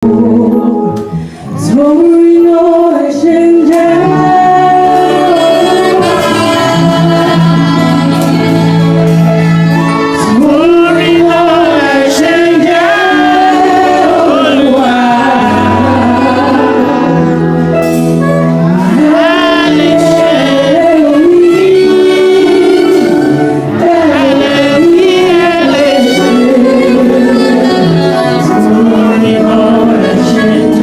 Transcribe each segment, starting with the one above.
从我身上，从我身上，哈利路亚，哈利路亚，从我身上。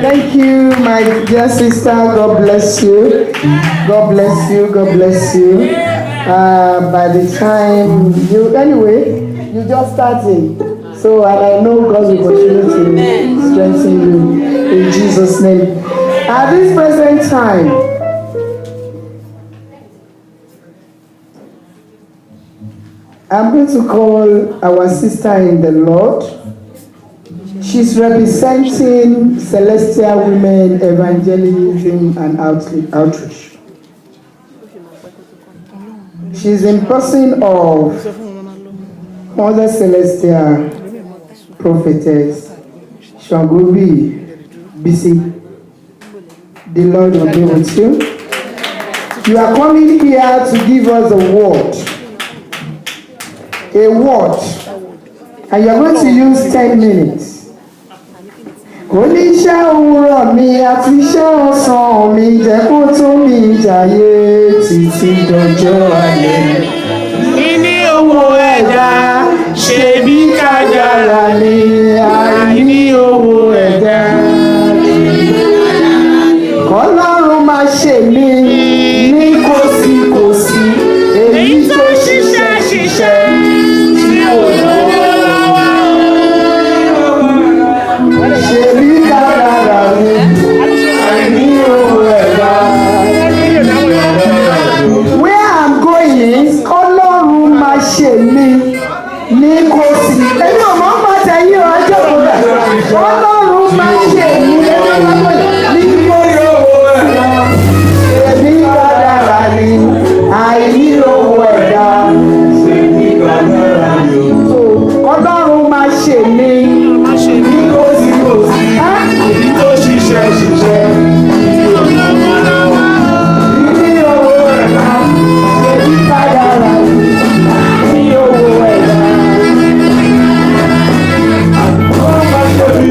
Thank you, my dear sister. God bless you. God bless you. God bless you. By the time you just started. So, and I know God will continue to strengthen you in Jesus' name. At this present time, I'm going to call our sister in the Lord. She's representing Celestial Women Evangelism and Outreach. She's in person of Mother Celestial Prophetess Shangobi Bisi. The Lord will be with you. You are coming here to give us a word, and you are going to use 10 minutes. Oníṣẹ́ òwúrọ̀ mi àti iṣẹ́ ọ̀sán mi jẹ́ kó tó mi jàyé títí dọjọ́ alẹ́. Níní owó ẹ̀dá ṣebí kádàrá ni àìní owó ẹ̀dá. Kọ́lọ́run máa ṣe mí ní kòsíkòsí èyí tó ṣiṣẹ́ tí kò lọ́wọ́. Ṣebí kádàrá ni àìní owó ẹ̀dá. Where I'm going is Ọlọ́run máa ṣe mí ní kòsí. Èmi ò mọ̀ ń pàtẹ yí ọjọ́ òwúrọ̀. Ọlọ́run máa ṣe mí ní kòsí. Ṣebí kádàrá ni àìní owó ẹ̀dá. Ọlọ́run máa ṣe mí ní kòsí. Èyí tó ṣiṣẹ́. Ní owó ẹ̀dá. Ṣebí kádàrá ni àìní owó ẹ̀dá. Ọlọ́run máa ṣe mí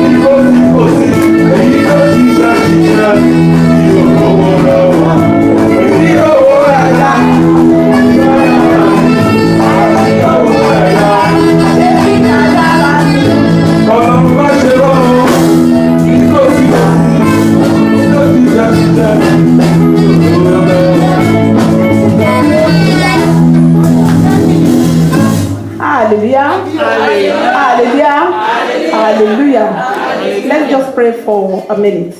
ní kòsí. Èyí tó ṣiṣẹ́. Ní owó ẹ̀dá. Ní owó ẹ̀dá. Ṣebí kádàrá ni. Ọlọ́run máa ṣe lọ́wọ́ ní kòsí. Hallelujah. Hallelujah. Hallelujah. Let's just pray for a minute.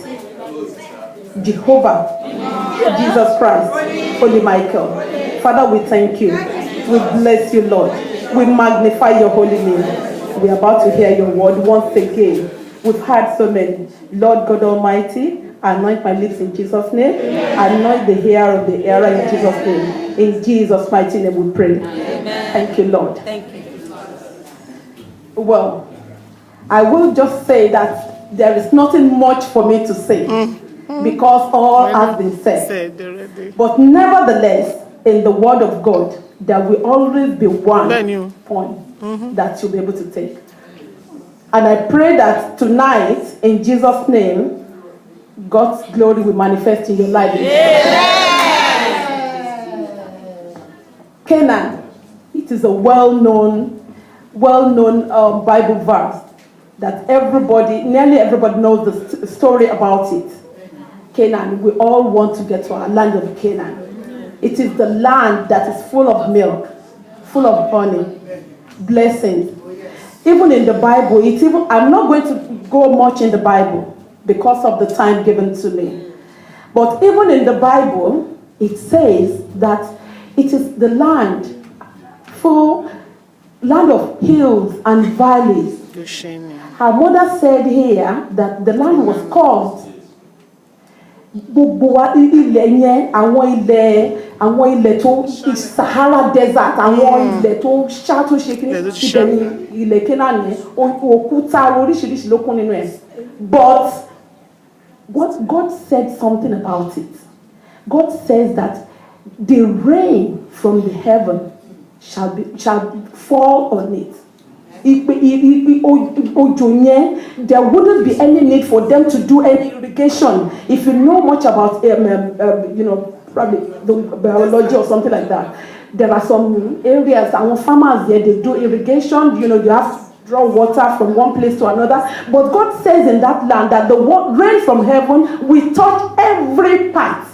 Jehovah, Jesus Christ, Holy Michael, Father, we thank you. We bless you, Lord. We magnify your holy name. We are about to hear your word once again. We've heard so many. Lord God Almighty, anoint my lips in Jesus' name. Anoint the hair of the hearer in Jesus' name. In Jesus' mighty name we pray. Amen. Thank you, Lord. Thank you. Well, I will just say that there is nothing much for me to say because all has been said. But nevertheless, in the word of God, there will always be one point that you'll be able to take. And I pray that tonight, in Jesus' name, God's glory will manifest in your life. Canaan, it is a well-known Bible verse that nearly everybody knows the story about it. Canaan, we all want to get to our land of Canaan. It is the land that is full of milk, full of honey, blessings. Even in the Bible, I'm not going to go much in the Bible because of the time given to me. But even in the Bible, it says that it is the land of hills and valleys. Her mother said here that the land was called àwọn ilẹ̀ tó Sahara desert, àwọn ilẹ̀ tó ṣá tó ṣe kí ilẹ̀ Kénáánì òkúta oríṣiríṣi ló kún nínú ẹ̀. But God said something about it. God says that the rain from the heaven shall fall on it. There wouldn't be any need for them to do any irrigation. If you know much about probably the biology or something like that, there are some areas, our farmers there, they do irrigation. You have to draw water from one place to another. But God says in that land that the rain from heaven will touch every part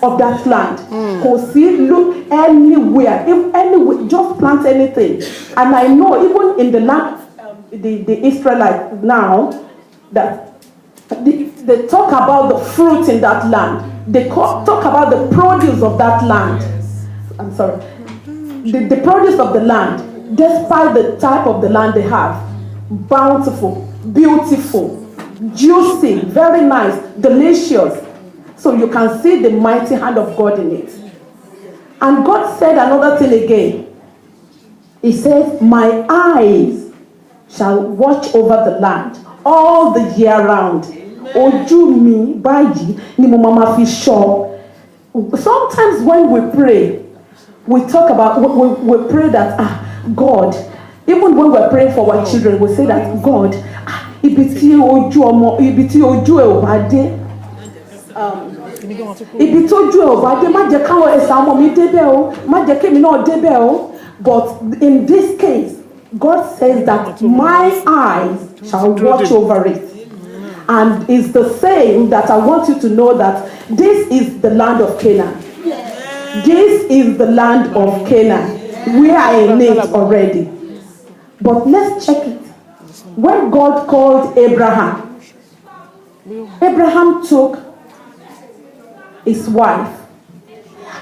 of that land. Look anywhere, just plant anything. And I know even in the land, the Israelites now, that they talk about the fruit in that land. They talk about the produce of that land. I'm sorry. The produce of the land, despite the type of the land they have. Bountiful, beautiful, juicy, very nice, delicious. So you can see the mighty hand of God in it. And God said another thing again. He says, my eyes shall watch over the land all the year round. Ojú mi báyìí ni mo máa fi ṣọ́. Sometimes when we pray, we talk about, we pray that, God, even when we're praying for our children, we say that, God, ibi tí ojú ẹ ò bá dé. Ibi tójú ẹ ò bá dé, má jẹ́ káwọn ẹ̀sà ọmọ mi débẹ̀ o, má jẹ́ kémi náà débẹ̀ o. But in this case, God says that my eyes shall watch over it. And it's the same that I want you to know that this is the land of Canaan. This is the land of Canaan. We are in it already. But let's check it. When God called Abraham, Abraham took his wife.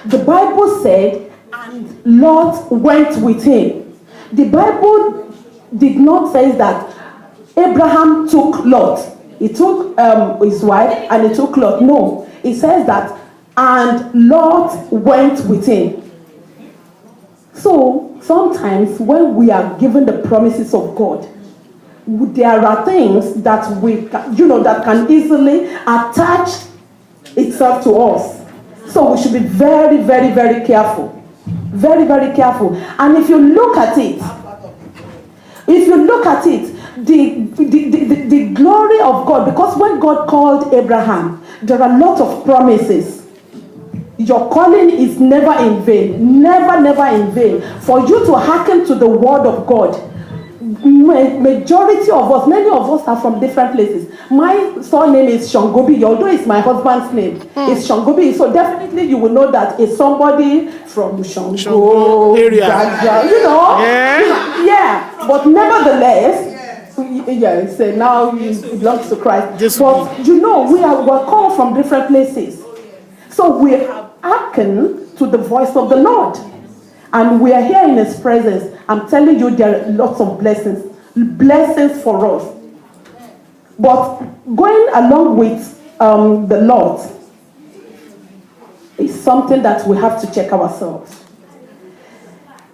The Bible said, and Lot went with him. The Bible did not say that Abraham took Lot. He took his wife and he took Lot. No, it says that, and Lot went with him. So sometimes when we are given the promises of God, there are things that that can easily attach itself to us. So we should be very, very, very careful. Very, very careful. And if you look at it, the glory of God, because when God called Abraham, there are lots of promises. Your calling is never in vain. Never, never in vain. For you to hearken to the word of God. Majority of us, many of us are from different places. My surname is Shangobi, although it's my husband's name. It's Shangobi. So definitely you will know that it's somebody from Shango area. Yeah. But nevertheless, now it belongs to Christ. But we're called from different places. So we have hearkened to the voice of the Lord. And we are here in His presence. I'm telling you, there are lots of blessings for us. But going along with the Lord is something that we have to check ourselves.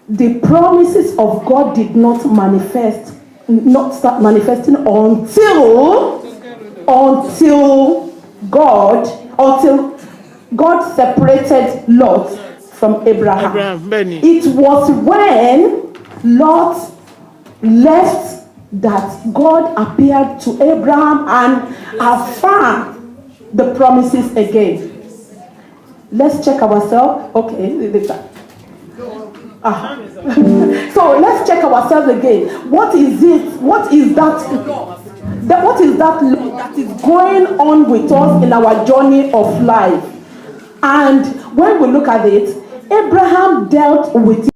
The promises of God did not start manifesting until God separated Lot from Abraham. It was when Lot left that God appeared to Abraham and affirmed the promises again. Let's check ourselves. Okay. So let's check ourselves again. What is it? What is that law that is going on with us in our journey of life? And when we look at it, Abraham dealt with